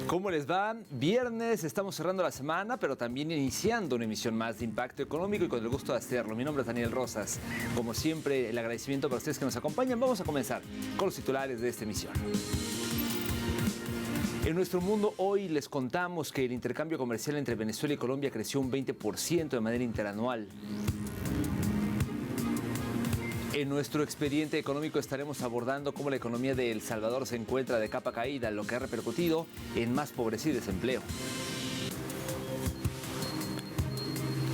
¿Cómo les va? Viernes, estamos cerrando la semana, pero también iniciando una emisión más de Impacto Económico y con el gusto de hacerlo. Mi nombre es Daniel Rosas. Como siempre, el agradecimiento para ustedes que nos acompañan. Vamos a comenzar con los titulares de esta emisión. En nuestro mundo hoy les contamos que el intercambio comercial entre Venezuela y Colombia creció un 20% de manera interanual. En nuestro expediente económico estaremos abordando cómo la economía de El Salvador se encuentra de capa caída, lo que ha repercutido en más pobreza y desempleo.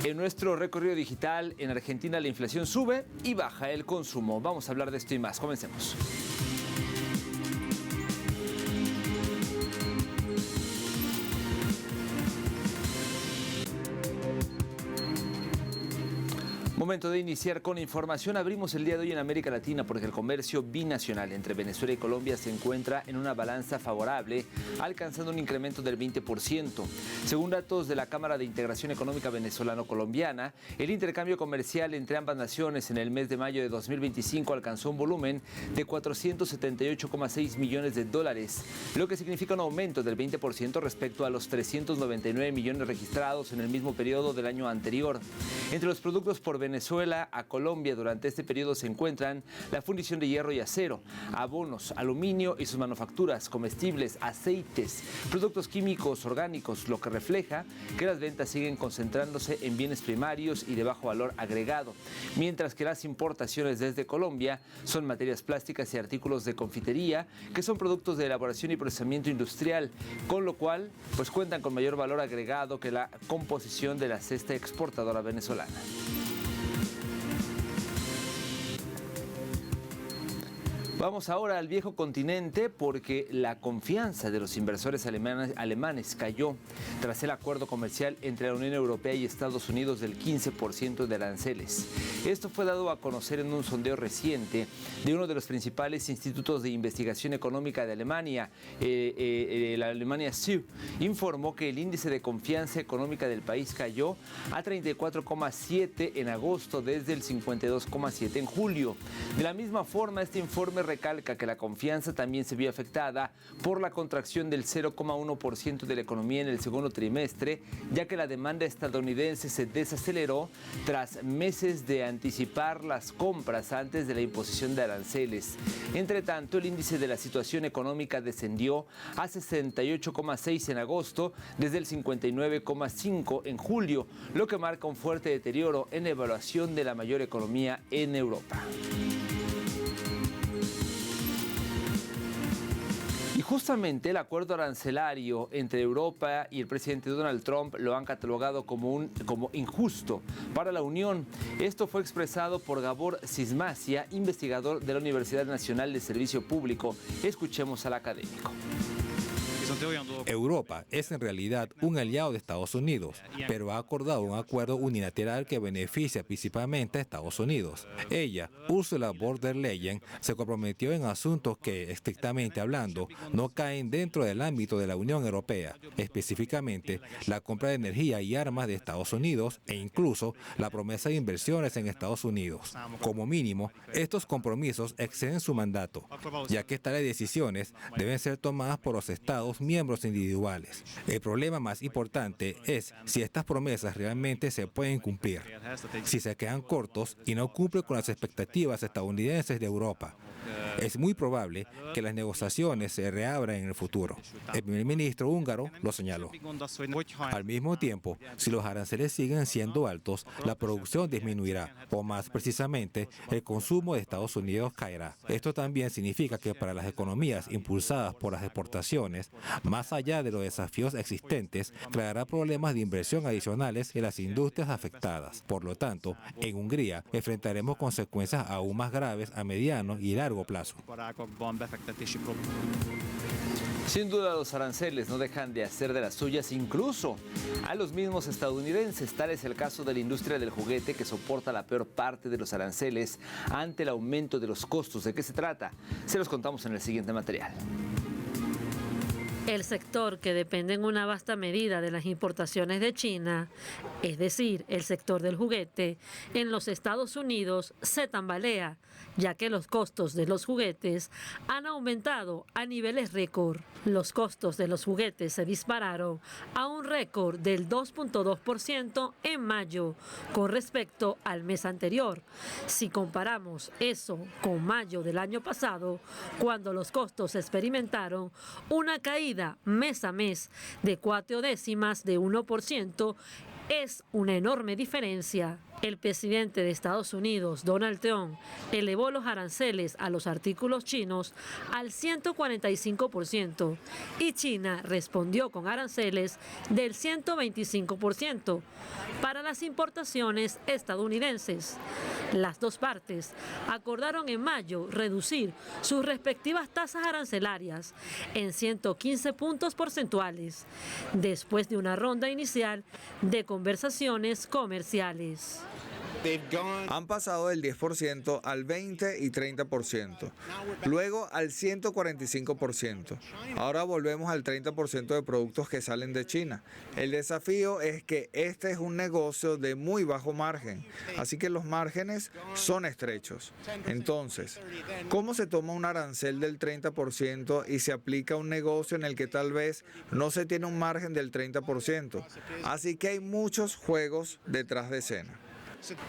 En nuestro recorrido digital, en Argentina la inflación sube y baja el consumo. Vamos a hablar de esto y más. Comencemos. Momento de iniciar con información. Abrimos el día de hoy en América Latina porque el comercio binacional entre Venezuela y Colombia se encuentra en una balanza favorable, alcanzando un incremento del 20%. Según datos de la Cámara de Integración Económica Venezolano-Colombiana, el intercambio comercial entre ambas naciones en el mes de mayo de 2025 alcanzó un volumen de 478,6 millones de dólares, lo que significa un aumento del 20% respecto a los 399 millones registrados en el mismo periodo del año anterior. Entre los productos por Venezuela a Colombia durante este periodo se encuentran la fundición de hierro y acero, abonos, aluminio y sus manufacturas, comestibles, aceites, productos químicos orgánicos, lo que refleja que las ventas siguen concentrándose en bienes primarios y de bajo valor agregado, mientras que las importaciones desde Colombia son materias plásticas y artículos de confitería, que son productos de elaboración y procesamiento industrial, con lo cual pues cuentan con mayor valor agregado que la composición de la cesta exportadora venezolana. Vamos ahora al viejo continente porque la confianza de los inversores alemanes cayó tras el acuerdo comercial entre la Unión Europea y Estados Unidos del 15% de aranceles. Esto fue dado a conocer en un sondeo reciente de uno de los principales institutos de investigación económica de Alemania, la Alemania SIU. Informó que el índice de confianza económica del país cayó a 34,7 en agosto desde el 52,7 en julio. De la misma forma, este informe recalca que la confianza también se vio afectada por la contracción del 0,1% de la economía en el segundo trimestre, ya que la demanda estadounidense se desaceleró tras meses de anticipar las compras antes de la imposición de aranceles. Entre tanto, el índice de la situación económica descendió a 68,6 en agosto desde el 59,5 en julio, lo que marca un fuerte deterioro en la evaluación de la mayor economía en Europa. Y justamente el acuerdo arancelario entre Europa y el presidente Donald Trump lo han catalogado como injusto para la Unión. Esto fue expresado por Gabor Sismacia, investigador de la Universidad Nacional de Servicio Público. Escuchemos al académico. Europa es en realidad un aliado de Estados Unidos, pero ha acordado un acuerdo unilateral que beneficia principalmente a Estados Unidos. Ella, Ursula von der Leyen, se comprometió en asuntos que, estrictamente hablando, no caen dentro del ámbito de la Unión Europea, específicamente la compra de energía y armas de Estados Unidos e incluso la promesa de inversiones en Estados Unidos. Como mínimo, estos compromisos exceden su mandato, ya que tales decisiones deben ser tomadas por los Estados miembros individuales. El problema más importante es si estas promesas realmente se pueden cumplir, si se quedan cortos y no cumplen con las expectativas estadounidenses de Europa. Es muy probable que las negociaciones se reabran en el futuro. El primer ministro húngaro lo señaló. Al mismo tiempo, si los aranceles siguen siendo altos, la producción disminuirá, o más precisamente, el consumo de Estados Unidos caerá. Esto también significa que para las economías impulsadas por las exportaciones, más allá de los desafíos existentes, creará problemas de inversión adicionales en las industrias afectadas. Por lo tanto, en Hungría enfrentaremos consecuencias aún más graves a mediano y largo plazo. Sin duda los aranceles no dejan de hacer de las suyas incluso a los mismos estadounidenses. Tal es el caso de la industria del juguete, que soporta la peor parte de los aranceles ante el aumento de los costos. ¿De qué se trata? Se los contamos en el siguiente material. El sector que depende en una vasta medida de las importaciones de China, es decir, el sector del juguete, en los Estados Unidos se tambalea, ya que los costos de los juguetes han aumentado a niveles récord. Los costos de los juguetes se dispararon a un récord del 2.2% en mayo con respecto al mes anterior. Si comparamos eso con mayo del año pasado, cuando los costos experimentaron una caída mes a mes de 0,4%, es una enorme diferencia. El presidente de Estados Unidos, Donald Trump, elevó los aranceles a los artículos chinos al 145% y China respondió con aranceles del 125% para las importaciones estadounidenses. Las dos partes acordaron en mayo reducir sus respectivas tasas arancelarias en 115 puntos porcentuales, después de una ronda inicial de conversaciones comerciales. Han pasado del 10% al 20 y 30%, luego al 145%. Ahora volvemos al 30% de productos que salen de China. El desafío es que este es un negocio de muy bajo margen, así que los márgenes son estrechos. Entonces, ¿cómo se toma un arancel del 30% y se aplica a un negocio en el que tal vez no se tiene un margen del 30%? Así que hay muchos juegos detrás de escena.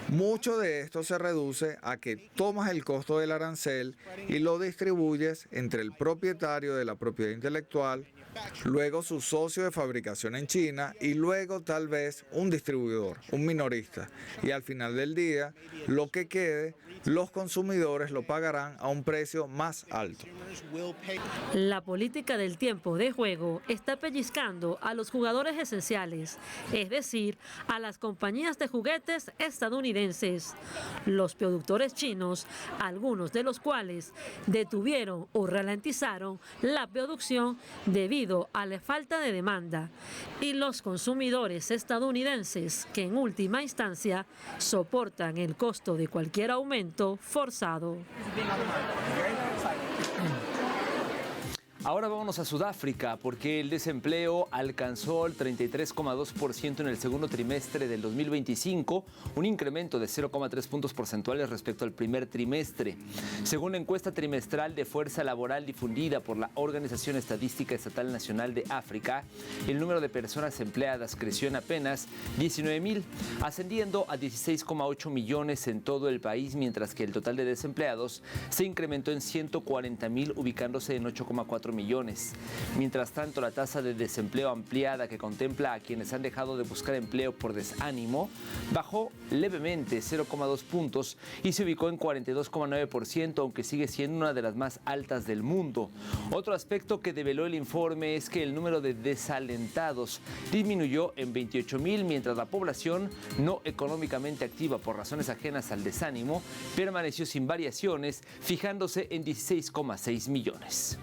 Mucho de esto se reduce a que tomas el costo del arancel y lo distribuyes entre el propietario de la propiedad intelectual, luego su socio de fabricación en China y luego tal vez un distribuidor, un minorista. Y al final del día, lo que quede, los consumidores lo pagarán a un precio más alto. La política del tiempo de juego está pellizcando a los jugadores esenciales, es decir, a las compañías de juguetes estadounidenses. Los productores chinos, algunos de los cuales detuvieron o ralentizaron la producción debido a la falta de demanda, y los consumidores estadounidenses que en última instancia soportan el costo de cualquier aumento forzado. Ahora vámonos a Sudáfrica, porque el desempleo alcanzó el 33,2% en el segundo trimestre del 2025, un incremento de 0,3 puntos porcentuales respecto al primer trimestre. Según la encuesta trimestral de fuerza laboral difundida por la Organización Estadística Estatal Nacional de África, el número de personas empleadas creció en apenas 19,000, ascendiendo a 16,8 millones en todo el país, mientras que el total de desempleados se incrementó en 140,000, ubicándose en 8,4 millones. Mientras tanto, la tasa de desempleo ampliada, que contempla a quienes han dejado de buscar empleo por desánimo, bajó levemente 0,2 puntos y se ubicó en 42,9%, aunque sigue siendo una de las más altas del mundo. Otro aspecto que develó el informe es que el número de desalentados disminuyó en 28,000, mientras la población no económicamente activa por razones ajenas al desánimo permaneció sin variaciones, fijándose en 16,6 millones.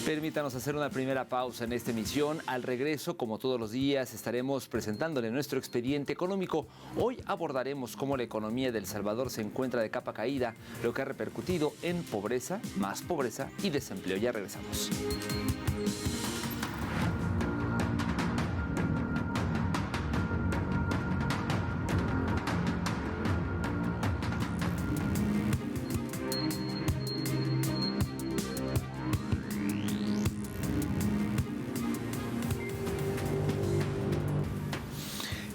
Permítanos hacer una primera pausa en esta emisión. Al regreso, como todos los días, estaremos presentándole nuestro expediente económico. Hoy abordaremos cómo la economía de El Salvador se encuentra de capa caída, lo que ha repercutido en pobreza, más pobreza y desempleo. Ya regresamos.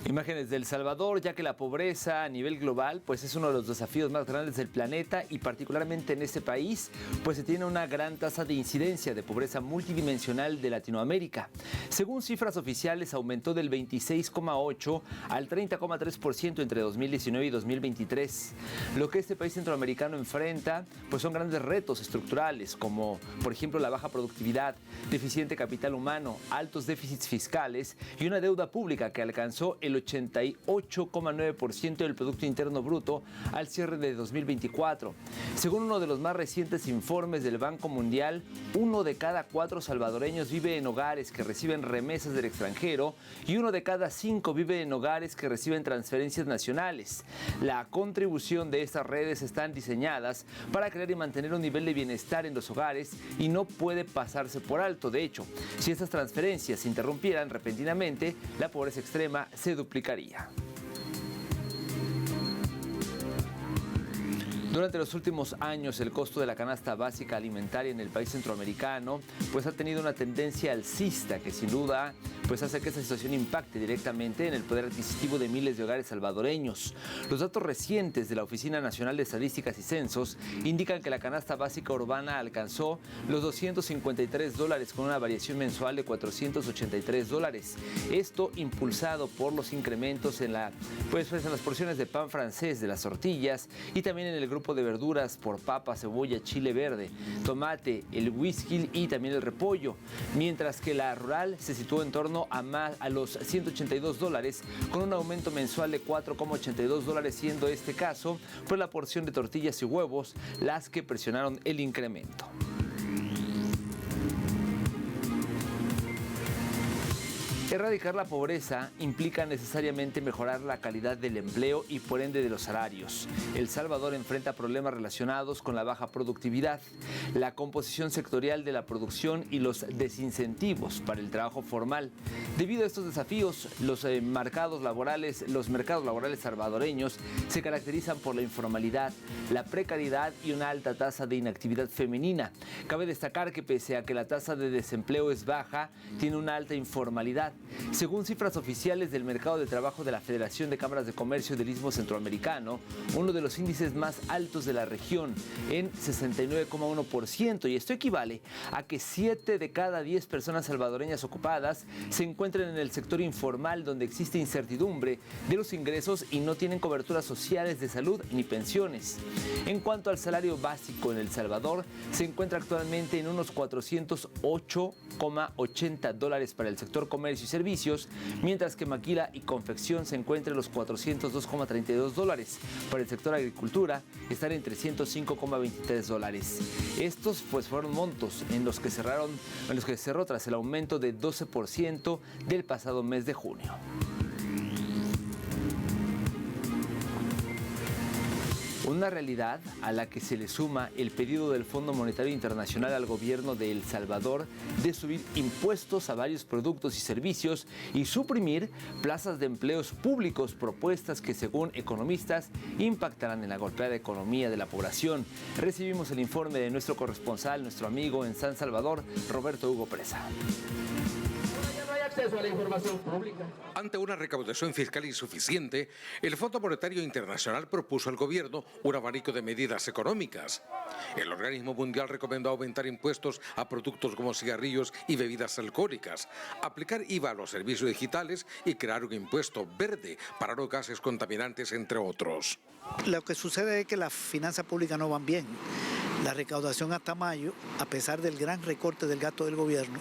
Imágenes de El Salvador, ya que la pobreza a nivel global pues es uno de los desafíos más grandes del planeta, y particularmente en este país pues se tiene una gran tasa de incidencia de pobreza multidimensional de Latinoamérica. Según cifras oficiales, aumentó del 26,8 al 30,3% entre 2019 y 2023. Lo que este país centroamericano enfrenta pues son grandes retos estructurales, como por ejemplo la baja productividad, deficiente capital humano, altos déficits fiscales y una deuda pública que alcanzó el 88,9% del Producto Interno Bruto al cierre de 2024. Según uno de los más recientes informes del Banco Mundial, 1 de cada 4 salvadoreños vive en hogares que reciben remesas del extranjero y 1 de cada 5 vive en hogares que reciben transferencias nacionales. La contribución de estas redes están diseñadas para crear y mantener un nivel de bienestar en los hogares y no puede pasarse por alto. De hecho, si estas transferencias se interrumpieran repentinamente, la pobreza extrema se duplicaría. Durante los últimos años, el costo de la canasta básica alimentaria en el país centroamericano ha tenido una tendencia alcista que sin duda hace que esta situación impacte directamente en el poder adquisitivo de miles de hogares salvadoreños. Los datos recientes de la Oficina Nacional de Estadísticas y Censos indican que la canasta básica urbana alcanzó los $253 con una variación mensual de $483. Esto impulsado por los incrementos en las porciones de pan francés de las tortillas y también en el grupo de verduras por papa, cebolla, chile verde, tomate, el whisky y también el repollo, mientras que la rural se situó en torno a los $182 con un aumento mensual de $4,82, siendo este caso la porción de tortillas y huevos las que presionaron el incremento. Erradicar la pobreza implica necesariamente mejorar la calidad del empleo y por ende de los salarios. El Salvador enfrenta problemas relacionados con la baja productividad, la composición sectorial de la producción y los desincentivos para el trabajo formal. Debido a estos desafíos, los mercados laborales salvadoreños se caracterizan por la informalidad, la precariedad y una alta tasa de inactividad femenina. Cabe destacar que pese a que la tasa de desempleo es baja, tiene una alta informalidad. Según cifras oficiales del mercado de trabajo de la Federación de Cámaras de Comercio del Istmo Centroamericano, uno de los índices más altos de la región, en 69,1%, y esto equivale a que 7 de cada 10 personas salvadoreñas ocupadas se encuentran en el sector informal, donde existe incertidumbre de los ingresos y no tienen coberturas sociales de salud ni pensiones. En cuanto al salario básico en El Salvador, se encuentra actualmente en unos $408,80 para el sector comercio y servicios, mientras que maquila y confección se encuentra en los $402,32. Para el sector agricultura están en $305,23. Estos fueron montos en los que cerró tras el aumento de 12% del pasado mes de junio. Una realidad a la que se le suma el pedido del Fondo Monetario Internacional al gobierno de El Salvador de subir impuestos a varios productos y servicios y suprimir plazas de empleos públicos, propuestas que según economistas impactarán en la golpeada economía de la población. Recibimos el informe de nuestro corresponsal, nuestro amigo en San Salvador, Roberto Hugo Presa. Acceso a la información pública. Ante una recaudación fiscal insuficiente, el Fondo Monetario Internacional propuso al gobierno un abanico de medidas económicas. El organismo mundial recomendó aumentar impuestos a productos como cigarrillos y bebidas alcohólicas, aplicar IVA a los servicios digitales y crear un impuesto verde para los gases contaminantes, entre otros. Lo que sucede es que las finanzas públicas no van bien. La recaudación hasta mayo, a pesar del gran recorte del gasto del gobierno,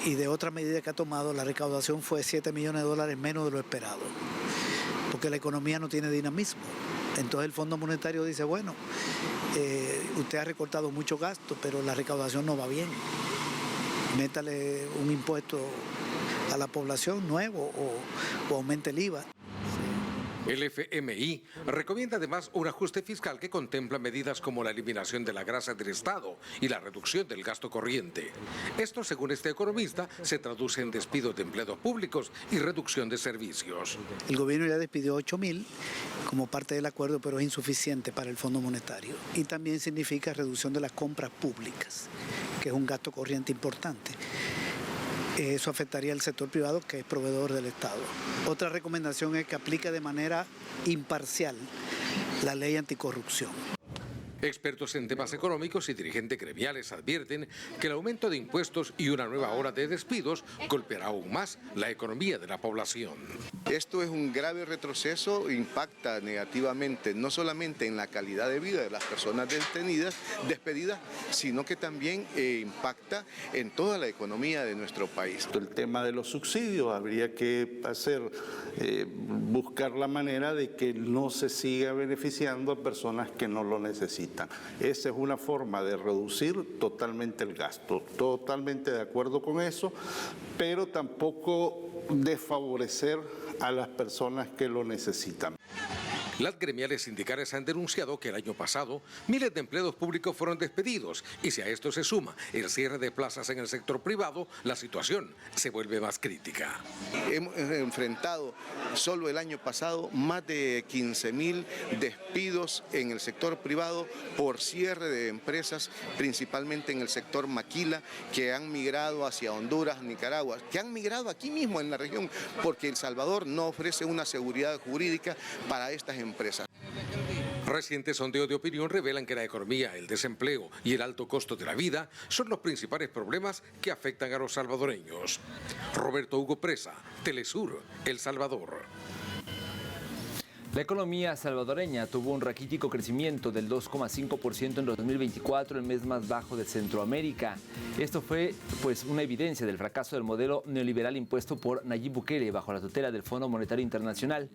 y de otra medida que ha tomado, la recaudación fue $7 millones menos de lo esperado, porque la economía no tiene dinamismo. Entonces el Fondo Monetario dice, bueno, usted ha recortado mucho gasto, pero la recaudación no va bien. Métale un impuesto a la población nuevo o aumente el IVA. El FMI recomienda además un ajuste fiscal que contempla medidas como la eliminación de la grasa del Estado y la reducción del gasto corriente. Esto, según este economista, se traduce en despidos de empleados públicos y reducción de servicios. El gobierno ya despidió 8.000 como parte del acuerdo, pero es insuficiente para el Fondo Monetario. Y también significa reducción de las compras públicas, que es un gasto corriente importante. Eso afectaría al sector privado, que es proveedor del Estado. Otra recomendación es que aplique de manera imparcial la ley anticorrupción. Expertos en temas económicos y dirigentes gremiales advierten que el aumento de impuestos y una nueva ola de despidos golpeará aún más la economía de la población. Esto es un grave retroceso, impacta negativamente no solamente en la calidad de vida de las personas despedidas, sino que también impacta en toda la economía de nuestro país. El tema de los subsidios habría que buscar la manera de que no se siga beneficiando a personas que no lo necesitan. Esa es una forma de reducir totalmente el gasto, totalmente de acuerdo con eso, pero tampoco desfavorecer a las personas que lo necesitan. Las gremiales sindicales han denunciado que el año pasado miles de empleados públicos fueron despedidos y si a esto se suma el cierre de plazas en el sector privado, la situación se vuelve más crítica. Hemos enfrentado solo el año pasado más de 15.000 despidos en el sector privado por cierre de empresas, principalmente en el sector maquila, que han migrado hacia Honduras, Nicaragua, que han migrado aquí mismo en la región, porque El Salvador no ofrece una seguridad jurídica para estas empresas. Recientes sondeos de opinión revelan que la economía, el desempleo y el alto costo de la vida son los principales problemas que afectan a los salvadoreños. Roberto Hugo Presa, Telesur, El Salvador. La economía salvadoreña tuvo un raquítico crecimiento del 2,5% en 2024, el mes más bajo de Centroamérica. Esto fue una evidencia del fracaso del modelo neoliberal impuesto por Nayib Bukele bajo la tutela del Fondo Monetario Internacional.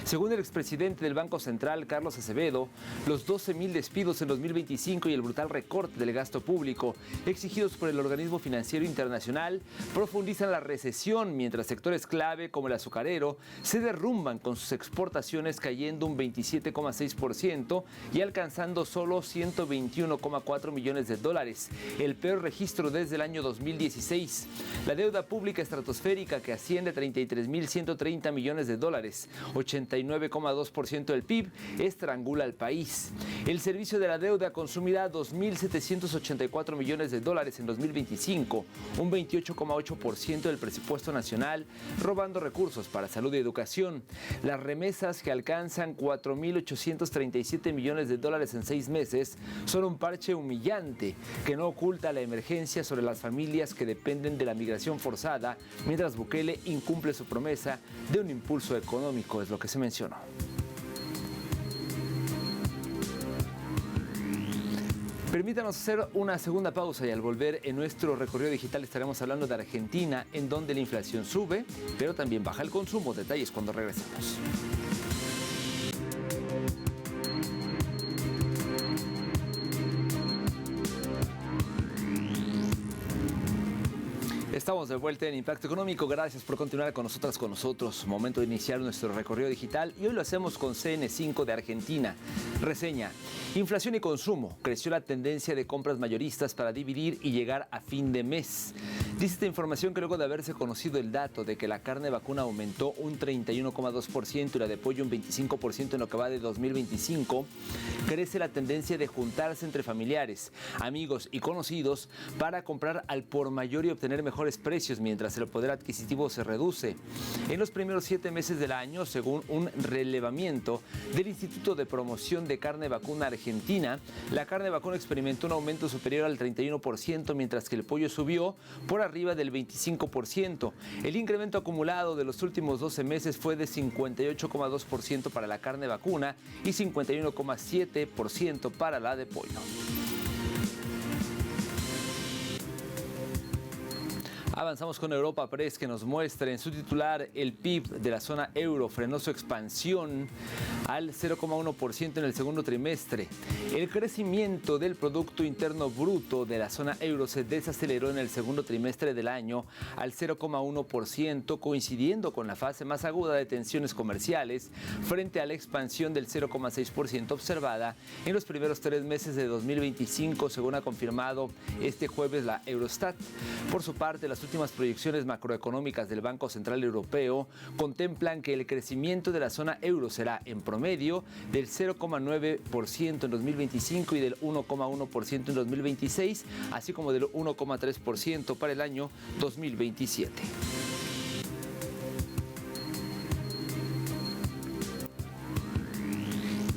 Según el expresidente del Banco Central, Carlos Acevedo, los 12.000 despidos en 2025 y el brutal recorte del gasto público exigidos por el organismo financiero internacional profundizan la recesión, mientras sectores clave como el azucarero se derrumban con sus exportaciones cayendo un 27,6% y alcanzando solo 121,4 millones de dólares, el peor registro desde el año 2016. La deuda pública estratosférica, que asciende a 33.130 millones de dólares, 89,2% del PIB, estrangula al país. El servicio de la deuda consumirá 2.784 millones de dólares en 2025, un 28,8% del presupuesto nacional, robando recursos para salud y educación. Las remesas, que alcanzan 4.837 millones de dólares en 6 meses, son un parche humillante que no oculta la emergencia sobre las familias que dependen de la migración forzada, mientras Bukele incumple su promesa de un impulso económico, es lo que se mencionó. Permítanos hacer una segunda pausa y al volver en nuestro recorrido digital estaremos hablando de Argentina, en donde la inflación sube, pero también baja el consumo. Detalles cuando regresemos. Estamos de vuelta en Impacto Económico. Gracias por continuar con nosotros. Momento de iniciar nuestro recorrido digital y hoy lo hacemos con CN5 de Argentina. Reseña: inflación y consumo. Creció la tendencia de compras mayoristas para dividir y llegar a fin de mes. Dice esta información que luego de haberse conocido el dato de que la carne vacuna aumentó un 31,2% y la de pollo un 25% en lo que va de 2025, crece la tendencia de juntarse entre familiares, amigos y conocidos para comprar al por mayor y obtener mejores precios mientras el poder adquisitivo se reduce. En los primeros 7 meses del año, según un relevamiento del Instituto de Promoción de Carne Vacuna Argentina, la carne vacuna experimentó un aumento superior al 31%, mientras que el pollo subió por arriba del 25%. El incremento acumulado de los últimos 12 meses fue de 58,2% para la carne vacuna y 51,7% para la de pollo. Avanzamos con Europa Press, que nos muestra en su titular: el PIB de la zona euro frenó su expansión al 0,1% en el segundo trimestre. El crecimiento del Producto Interno Bruto de la zona euro se desaceleró en el segundo trimestre del año al 0,1%, coincidiendo con la fase más aguda de tensiones comerciales frente a la expansión del 0,6% observada en los primeros 3 meses de 2025, según ha confirmado este jueves la Eurostat. Por su parte, las últimas proyecciones macroeconómicas del Banco Central Europeo contemplan que el crecimiento de la zona euro será en promedio del 0,9% en 2025 y del 1,1% en 2026, así como del 1,3% para el año 2027.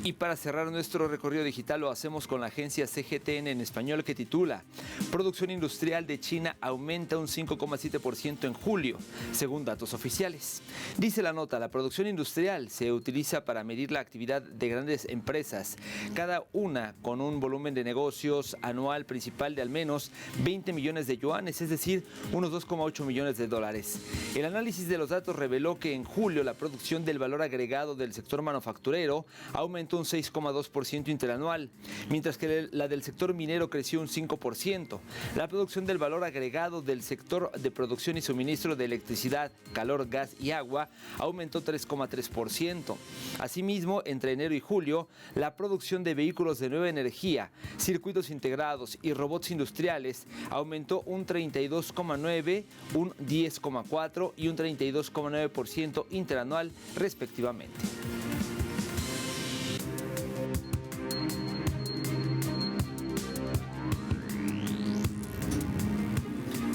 Y para cerrar nuestro recorrido digital lo hacemos con la agencia CGTN en español, que titula: Producción industrial de China aumenta un 5,7% en julio, según datos oficiales. Dice la nota, la producción industrial se utiliza para medir la actividad de grandes empresas, cada una con un volumen de negocios anual principal de al menos 20 millones de yuanes, es decir, unos 2,8 millones de dólares. El análisis de los datos reveló que en julio la producción del valor agregado del sector manufacturero aumentó un 6,2% interanual, mientras que la del sector minero creció un 5%. La producción del valor agregado del sector de producción y suministro de electricidad, calor, gas y agua aumentó 3,3%. Asimismo, entre enero y julio, la producción de vehículos de nueva energía, circuitos integrados y robots industriales aumentó un 32,9%, un 10,4% y un 32,9% interanual, respectivamente.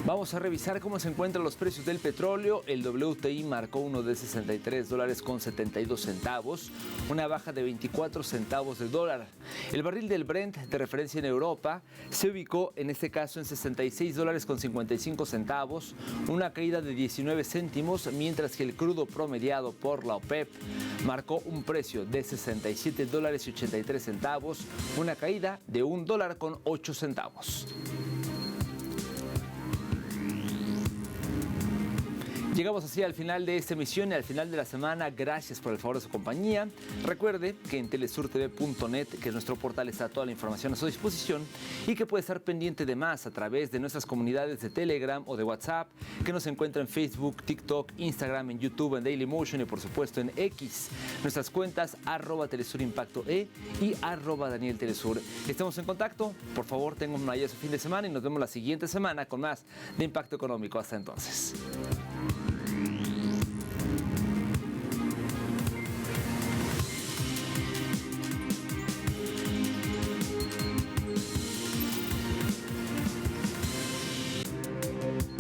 Vamos a revisar cómo se encuentran los precios del petróleo. El WTI marcó uno de $63.72, una baja de 24 centavos de dólar. El barril del Brent de referencia en Europa se ubicó en este caso en $66.55, una caída de 19 céntimos, mientras que el crudo promediado por la OPEP marcó un precio de $67.83, una caída de $1.08. Llegamos así al final de esta emisión y al final de la semana. Gracias por el favor de su compañía. Recuerde que en telesurtv.net, que es nuestro portal, está toda la información a su disposición y que puede estar pendiente de más a través de nuestras comunidades de Telegram o de WhatsApp, que nos encuentra en Facebook, TikTok, Instagram, en YouTube, en Dailymotion y por supuesto en X. Nuestras cuentas @TelesurImpactoE y @DanielTelesur. Estamos en contacto. Por favor, tengan un maravilloso fin de semana y nos vemos la siguiente semana con más de Impacto Económico. Hasta entonces.